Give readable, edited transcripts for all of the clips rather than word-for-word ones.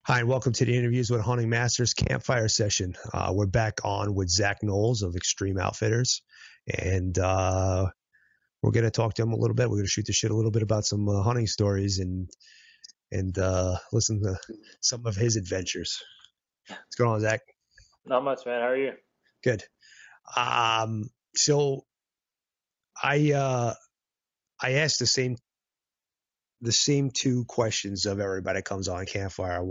Hi, and welcome to the Interviews with Hunting Masters Campfire session. We're back on with Zach Knowles of Extreme Outfitters, and we're going to talk to him a little bit. We're going to shoot the shit a little bit about some hunting stories and listen to some of his adventures. What's going on, Zach? Not much, man. How are you? Good. So I asked the same two questions of everybody that comes on Campfire.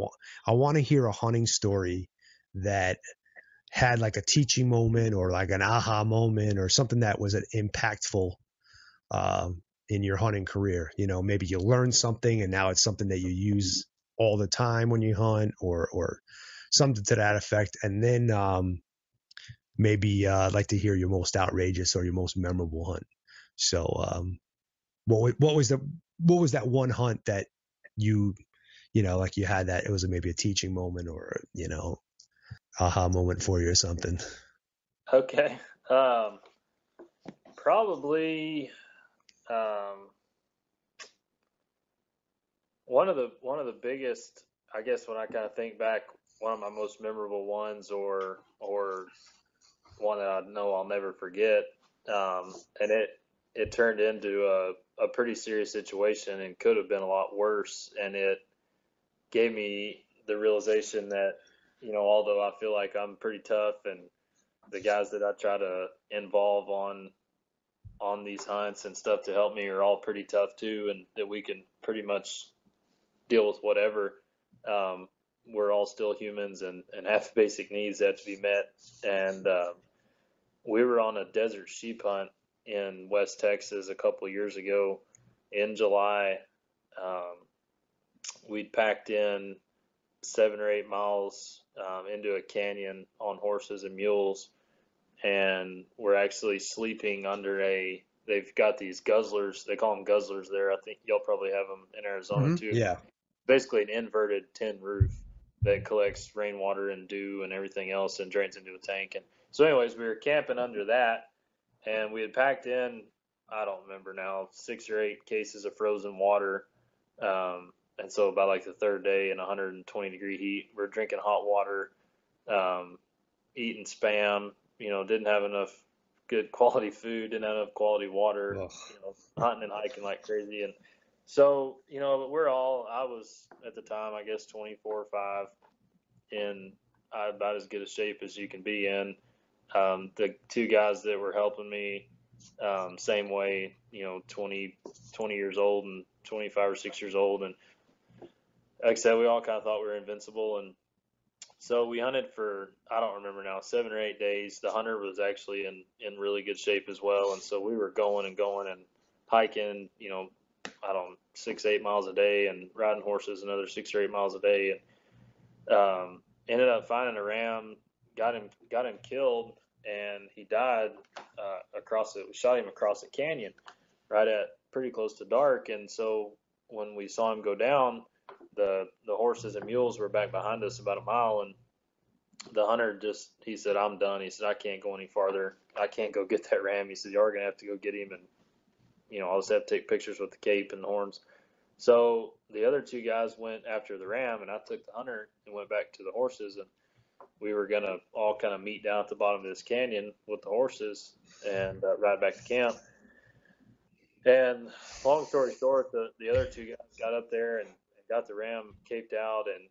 I want to hear a hunting story that had like a teaching moment or like an aha moment or something that was impactful in your hunting career. You know, maybe you learned something and now it's something that you use all the time when you hunt, or something to that effect. And then maybe I'd like to hear your most outrageous or your most memorable hunt. So what was that one hunt that you know, like you had that it was maybe a teaching moment or, you know, aha moment for you or something? Okay. Probably one of the biggest, I guess, when I kind of think back, one of my most memorable ones, or one that I know I'll never forget. And it turned into a pretty serious situation and could have been a lot worse. And it gave me the realization that, although I feel like I'm pretty tough, and the guys that I try to involve on these hunts and stuff to help me are all pretty tough too, and that we can pretty much deal with whatever. We're all still humans and have basic needs that have to be met. And we were on a desert sheep hunt in West Texas a couple of years ago in July. We'd packed in 7 or 8 miles into a canyon on horses and mules, and we're actually sleeping under they've got these guzzlers. They call them guzzlers there. I think y'all probably have them in Arizona too. Yeah. Basically an inverted tin roof that collects rainwater and dew and everything else and drains into a tank. And so anyways, we were camping under that, and we had packed in, I don't remember now, 6 or 8 cases of frozen water. And so by like the third day in 120-degree heat, we're drinking hot water, eating Spam, didn't have enough good quality food, didn't have enough quality water, Ugh. hunting and hiking like crazy. And so, I was at the time, I guess, 24 or 5, in about as good a shape as you can be in. The two guys that were helping me, same way, 20 years old and 25 or 6 years old. And like I said, we all kind of thought we were invincible. And so we hunted for, I don't remember now, 7 or 8 days. The hunter was actually in really good shape as well. And so we were going and going and hiking, I don't know, 6, 8 miles a day, and riding horses another 6 or 8 miles a day. And ended up finding a ram, got him killed, and he died we shot him across a canyon right at pretty close to dark. And so when we saw him go down, the horses and mules were back behind us about a mile, and the hunter he said, "I'm done." He said, "I can't go any farther. I can't go get that ram." He said, "You are going to have to go get him, and I'll just have to take pictures with the cape and the horns." So the other two guys went after the ram, and I took the hunter and went back to the horses, and we were going to all kind of meet down at the bottom of this canyon with the horses and ride back to camp. And long story short, the other two guys got up there and got the ram caped out and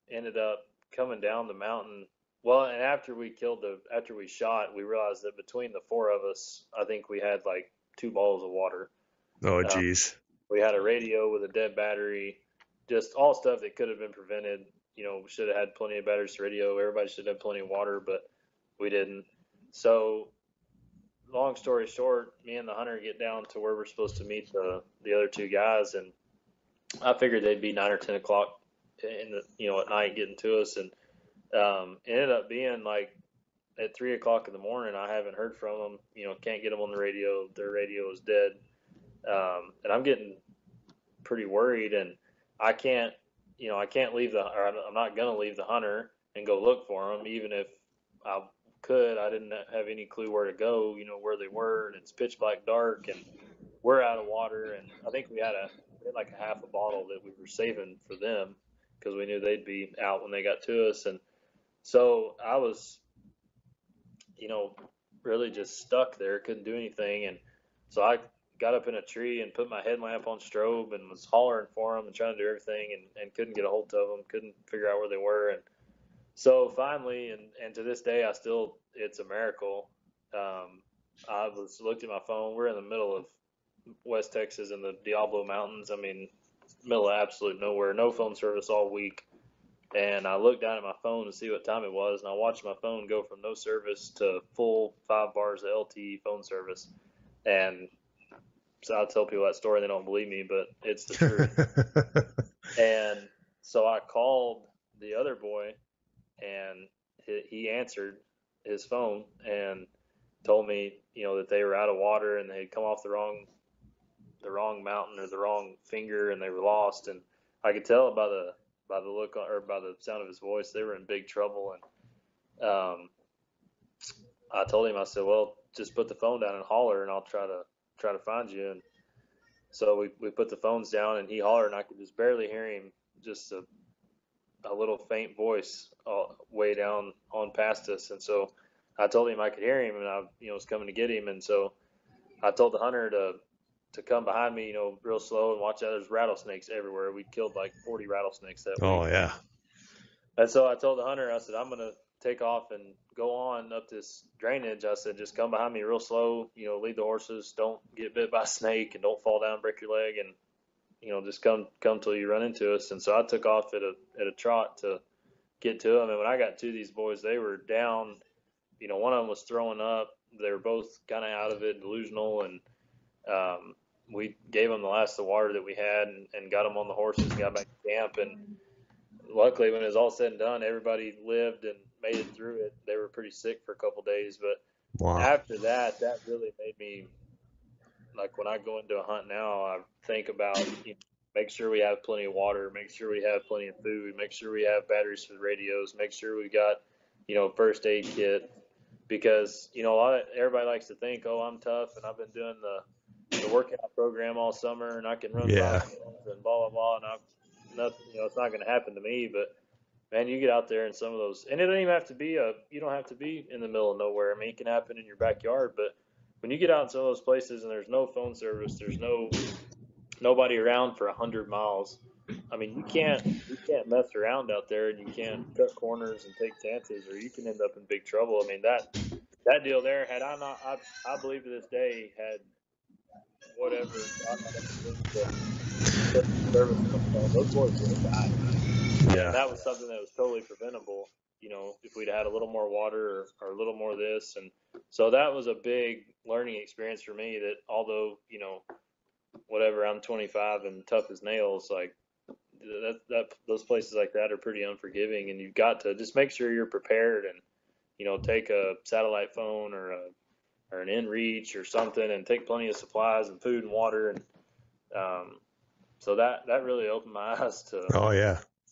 ended up coming down the mountain. Well, and after we shot, we realized that between the four of us, I think we had like 2 bottles of water. Oh, geez. We had a radio with a dead battery, just all stuff that could have been prevented. We should have had plenty of batteries to radio. Everybody should have plenty of water, but we didn't. So long story short, me and the hunter get down to where we're supposed to meet the other two guys, and I figured they'd be 9 or 10 o'clock at night getting to us, and it ended up being like at 3 o'clock in the morning. I haven't heard from them. Can't get them on the radio. Their radio is dead, and I'm getting pretty worried, and I can't leave I'm not gonna leave the hunter and go look for them, even if I could. I didn't have any clue where to go, where they were, and it's pitch black dark, and we're out of water, and I think we had like a half a bottle that we were saving for them, because we knew they'd be out when they got to us. And so I was, really just stuck there, couldn't do anything. And so I got up in a tree and put my headlamp on strobe and was hollering for them and trying to do everything, and couldn't get a hold of them, couldn't figure out where they were. And so finally, and to this day, it's a miracle. I looked at my phone. We're in the middle of West Texas in the Diablo Mountains. I mean, middle of absolute nowhere, no phone service all week. And I looked down at my phone to see what time it was, and I watched my phone go from no service to full 5 bars of LTE phone service. And so I'll tell people that story, and they don't believe me, but it's the truth. And so I called the other boy, and he answered his phone and told me, that they were out of water and they had come off the wrong mountain or the wrong finger, and they were lost. And I could tell by the look or by the sound of his voice, they were in big trouble. And I told him, I said, well, just put the phone down and holler, and I'll try to find you. And so we put the phones down, and he hollered, and I could just barely hear him, just a little faint voice way down on past us. And so I told him I could hear him, and I was coming to get him. And so I told the hunter to come behind me, real slow, and watch out. There's rattlesnakes everywhere. We killed like 40 rattlesnakes that week. Oh yeah. And so I told the hunter, I said, I'm gonna take off and go on up this drainage. I said, just come behind me real slow, lead the horses, don't get bit by a snake, and don't fall down, break your leg, and just come till you run into us. And so I took off at a trot to get to them. And when I got to these boys, they were down. One of them was throwing up. They were both kind of out of it, delusional, and we gave them the last of the water that we had, and got them on the horses and got back to camp. And luckily, when it was all said and done, everybody lived and made it through it. They were pretty sick for a couple of days, but wow. After that really made me, like, when I go into a hunt now, I think about, make sure we have plenty of water, make sure we have plenty of food, make sure we have batteries for the radios, make sure we got, first aid kit, because, everybody likes to think, oh, I'm tough and I've been doing the workout program all summer and I can run 5 miles and blah, blah, blah. And nothing, it's not going to happen to me, but man, you get out there in some of those, and it don't even have to be you don't have to be in the middle of nowhere. I mean, it can happen in your backyard, but when you get out in some of those places and there's no phone service, there's nobody around for 100 miles. I mean, you can't mess around out there, and you can't cut corners and take chances, or you can end up in big trouble. I mean, that deal there, had I not, I believe to this day, had whatever, those boys would have died. Yeah. And that was something that was totally preventable, if we'd had a little more water or a little more of this. And so that was a big learning experience for me, that although, whatever, I'm 25 and tough as nails, like those places like that are pretty unforgiving, and you've got to just make sure you're prepared and, take a satellite phone or an inReach or something, and take plenty of supplies and food and water. And so that really opened my eyes to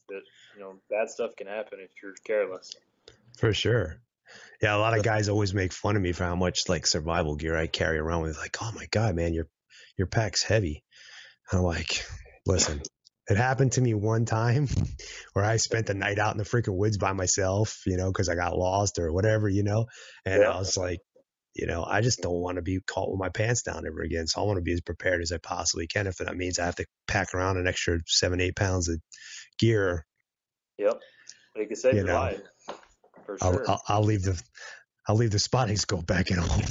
that bad stuff can happen if you're careless. For sure. Yeah, a lot of guys always make fun of me for how much like survival gear I carry around with. Like, oh my God, man, your pack's heavy. I'm like, listen, it happened to me one time where I spent the night out in the freaking woods by myself, because I got lost or whatever, and I was like, I just don't want to be caught with my pants down ever again. So I want to be as prepared as I possibly can. If that means I have to pack around an extra 7-8 pounds of gear. Yep. It could save your life. For sure. I'll leave the spotting scope back at home.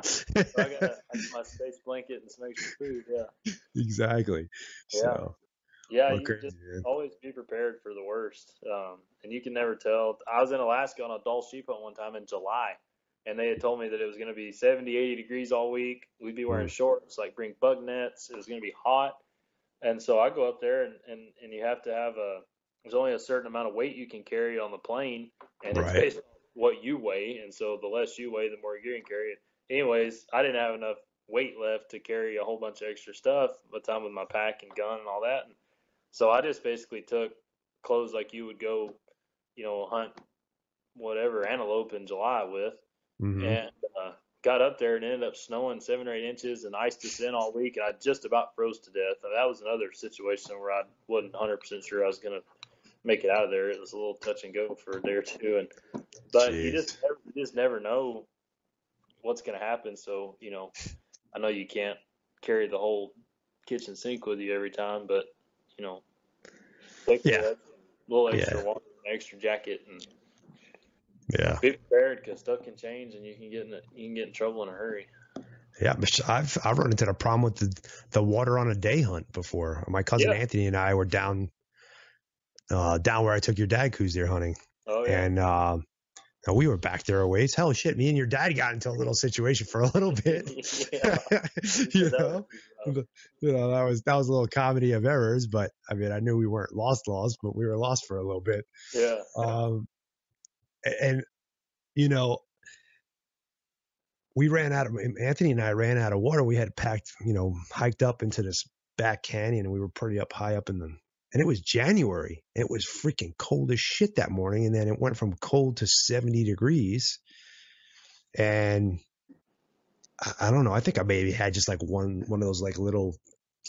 So I got my space blanket and some extra food. Yeah. Exactly. Yeah. So, you just always be prepared for the worst. And you can never tell. I was in Alaska on a Dall sheep hunt one time in July, and they had told me that it was going to be 70, 80 degrees all week. We'd be wearing shorts, like bring bug nets. It was going to be hot. And so I go up there, and you have to have there's only a certain amount of weight you can carry on the plane, and it's based on what you weigh. And so the less you weigh, the more gear you can carry. Anyways, I didn't have enough weight left to carry a whole bunch of extra stuff by the time with my pack and gun and all that. And so I just basically took clothes like you would go, hunt whatever antelope in July with, and got up there, and ended up snowing 7 or 8 inches and iced us in all week. And I just about froze to death. And that was another situation where I wasn't 100% sure I was going to make it out of there. It was a little touch and go for a day or two, but Jeez. you just never know what's going to happen. So, I know you can't carry the whole kitchen sink with you every time, but you know, take Yeah. a little extra Yeah. water, an extra jacket, and Yeah. be prepared because stuff can change and you can get in trouble in a hurry. Yeah, but I've run into the problem with the water on a day hunt before. My cousin Yeah. Anthony and I were down where I took your dad cruise deer hunting, Oh yeah. and we were back there a ways. Hell, shit, me and your dad got into a little situation for a little bit. Yeah. you That know, was, that was a little comedy of errors, but I mean, I knew we weren't lost, but we were lost for a little bit. yeah. And you know, Anthony and I ran out of water. We had packed, hiked up into this back canyon, and we were pretty high up and it was January. It was freaking cold as shit that morning. And then it went from cold to 70 degrees. And I don't know. I think I maybe had just like one of those like little,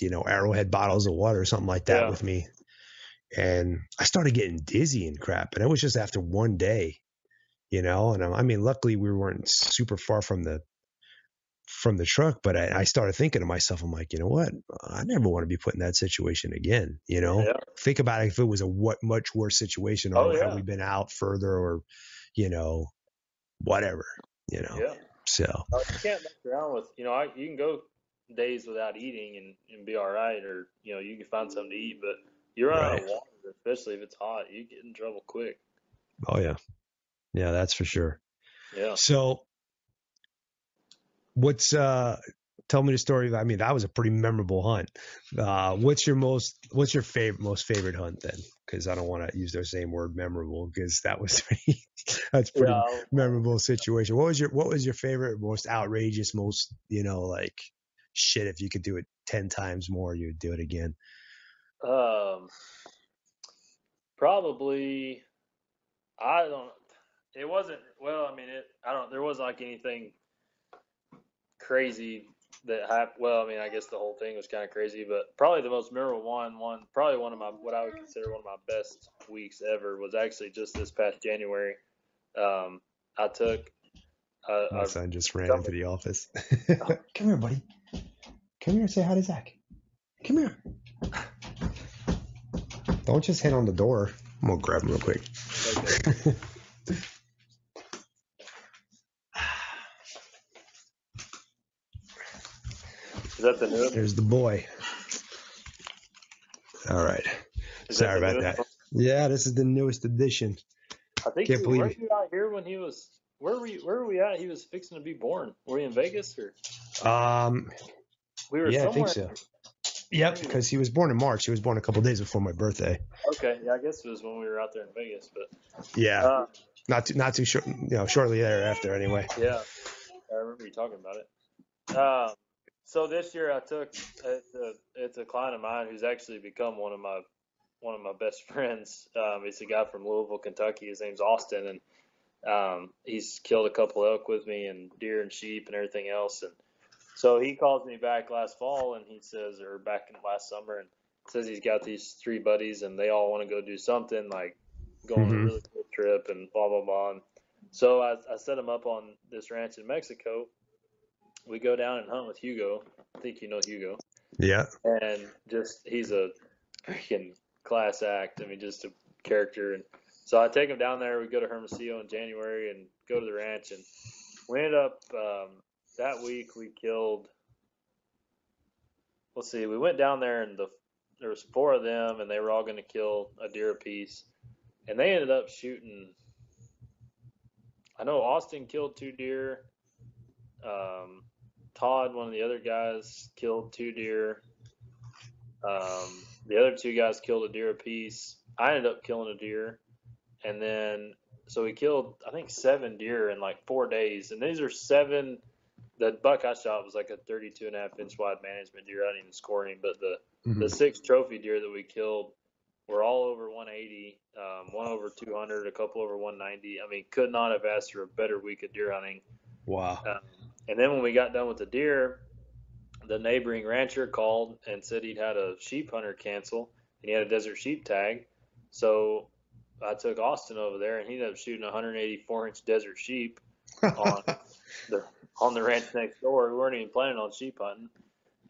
Arrowhead bottles of water or something like that with me. And I started getting dizzy and crap. And it was just after one day, and I mean, luckily we weren't super far from the truck, but I started thinking to myself, I'm like, you know what? I never want to be put in that situation again. Yeah. Think about it. If it was a much worse situation, or have we been out further, or, whatever, Yeah. so You can't mess around with, you can go days without eating and be all right, or, you can find something to eat, but you run out of water, especially if it's hot, you get in trouble quick. Oh yeah. Yeah, that's for sure. Yeah. So tell me the story. I mean, that was a pretty memorable hunt. What's your most favorite hunt then? Because I don't want to use the same word memorable, because that's pretty memorable situation. What was your favorite, most outrageous, most, like shit, if you could do it 10 times more, you would do it again? Probably, I don't, it wasn't, well, I mean, there wasn't like anything crazy that happened. Well, I mean, I guess the whole thing was kind of crazy, but probably the most memorable probably one of what I would consider one of my best weeks ever was actually just this past January. I took. My son just ran into the office. Come here, buddy. Come here and say hi to Zach. Come here. Don't just hit on the door. I'm gonna grab him real quick. Okay. Is that the newest? There's the boy. All right. Sorry about that. One? Yeah, this is the newest edition. I think were you out here when he was? Where were we at? He was fixing to be born. Were we in Vegas or? We were. Yeah, I think so. Yep, because he was born in March. He was born a couple of days before my birthday. Okay, yeah, I guess it was when we were out there in Vegas, but yeah, not too short. Shortly thereafter, anyway. Yeah, I remember you talking about it. So this year I took it's a client of mine who's actually become one of my best friends. It's a guy from Louisville, Kentucky. His name's Austin, and he's killed a couple elk with me, and deer and sheep and everything else. And so he calls me back last fall, and he says, or back in last summer, and says he's got these 3 buddies, and they all want to go do something, like go on a really cool trip and blah blah blah. And so I set him up on this ranch in Mexico. We go down and hunt with Hugo. I think you know Hugo. Yeah. And he's a freaking class act. I mean, just a character. And so I take him down there. We go to Hermosillo in January and go to the ranch. And we ended up, that week we killed, let's see, we went down there and there was 4 of them and they were all going to kill a deer apiece. And they ended up shooting, I know Austin killed 2 deer. Todd, one of the other guys, killed 2 deer. The other 2 guys killed a deer apiece. I ended up killing a deer. And then, so we killed, I think, 7 deer in like 4 days. And these are 7, the buck I shot was like a 32.5 inch wide management deer. I didn't even score any, but the 6 trophy deer that we killed were all over 180, one over 200, a couple over 190. I mean, could not have asked for a better week of deer hunting. Wow. And then when we got done with the deer, the neighboring rancher called and said he'd had a sheep hunter cancel, and he had a desert sheep tag. So I took Austin over there, and he ended up shooting a 184-inch desert sheep on the on the ranch next door. We weren't even planning on sheep hunting,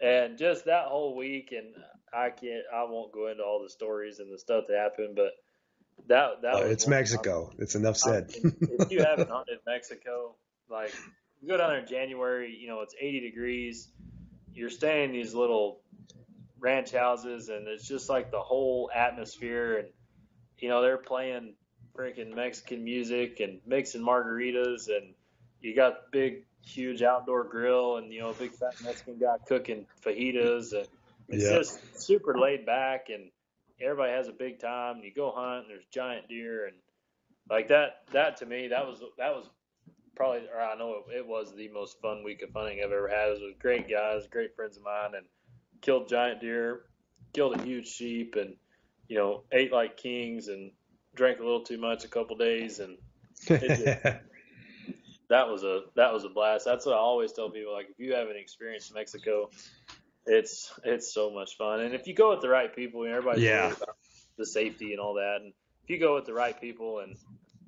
and just that whole week, and I won't go into all the stories and the stuff that happened, but that was It's one. Mexico. It's enough I said. mean, if you haven't hunted Mexico, like you go down there in January, it's 80 degrees. You're staying in these little ranch houses, and it's just like the whole atmosphere, and they're playing freaking Mexican music and mixing margaritas, and you got big, huge outdoor grill, and a big fat Mexican guy cooking fajitas, and it's Yeah. just super laid back, and everybody has a big time. You go hunt, and there's giant deer, and like that to me, that was probably, or I know it was the most fun week of hunting I've ever had. It was with great guys, great friends of mine, and killed giant deer, killed a huge sheep, and ate like kings, and drank a little too much a couple days, and that was a blast. That's what I always tell people. Like, if you haven't experienced Mexico, it's so much fun. And if you go with the right people, everybody's Yeah. worried about the safety and all that. And if you go with the right people and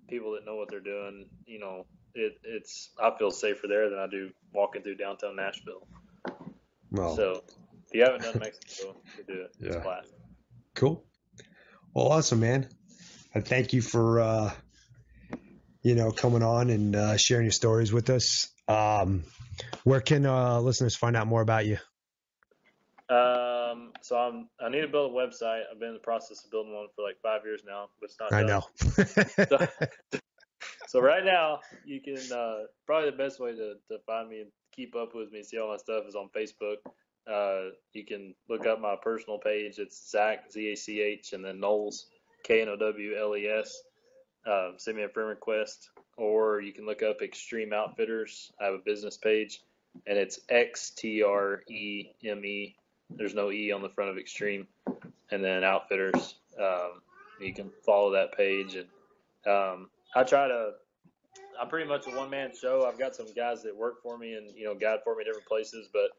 people that know what they're doing, it's I feel safer there than I do walking through downtown Nashville. Well, So if you haven't done Mexico, you do it. It's a yeah. blast. Cool. Well, awesome, man. I thank you for coming on and sharing your stories with us. Where can listeners find out more about you? So I need to build a website. I've been in the process of building one for like 5 years now, but it's not I done. know. So right now, you can probably the best way to find me and keep up with me, see all my stuff, is on Facebook. You can look up my personal page. It's Zach, Zach, and then Knowles, Knowles. Send me a friend request, or you can look up Extreme Outfitters. I have a business page, and it's XTREME. There's no E on the front of Extreme, and then Outfitters. You can follow that page, and I'm pretty much a one-man show. I've got some guys that work for me and guide for me different places, but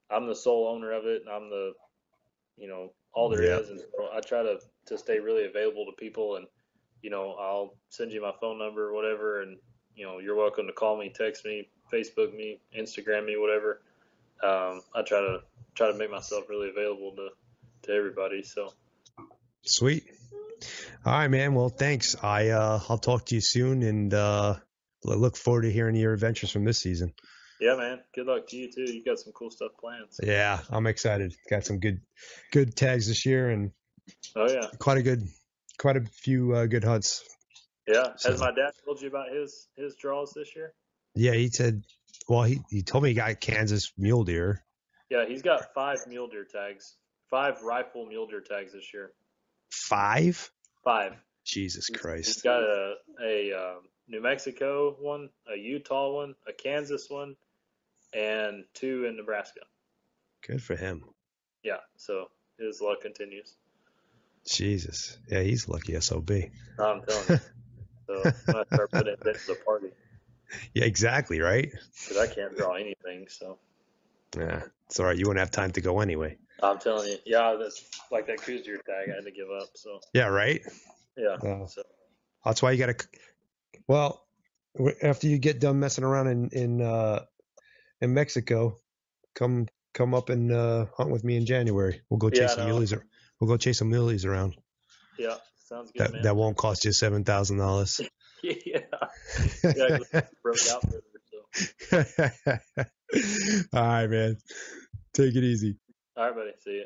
I'm the sole owner of it, and I'm the all there is. And so I try to stay really available to people, and I'll send you my phone number or whatever, and you're welcome to call me, text me, Facebook me, Instagram me, whatever. I try to make myself really available to everybody. So Sweet. All right, man. Well, thanks. I'll talk to you soon, and look forward to hearing your adventures from this season. Yeah, man. Good luck to you too. You got some cool stuff planned. So. Yeah, I'm excited. Got some good tags this year, and oh yeah, quite a few good hunts. Yeah. Has my dad told you about his draws this year? Yeah, he said. Well, he told me he got Kansas mule deer. Yeah, he's got 5 mule deer tags, 5 rifle mule deer tags this year. 5? 5. Jesus Christ. He's got a New Mexico one, a Utah one, a Kansas one, and 2 in Nebraska. Good for him. Yeah, so his luck continues. Jesus. Yeah, he's lucky SOB. I'm telling you. So I'm going to start putting it into the party. Yeah, exactly, right? Because I can't draw anything, so. Yeah, it's all right. You wouldn't have time to go anyway. I'm telling you. Yeah, that's like that cruise deer tag I had to give up, so. Yeah, right? Yeah. So. That's why you got to. Well, after you get done messing around in Mexico, come up and hunt with me in January. We'll go chase some muleys. We'll go chase some muleys around. Yeah, sounds good, man. That won't cost you $7,000. Yeah. Yeah, broke out for it, so. All right, man. Take it easy. All right, buddy. See you.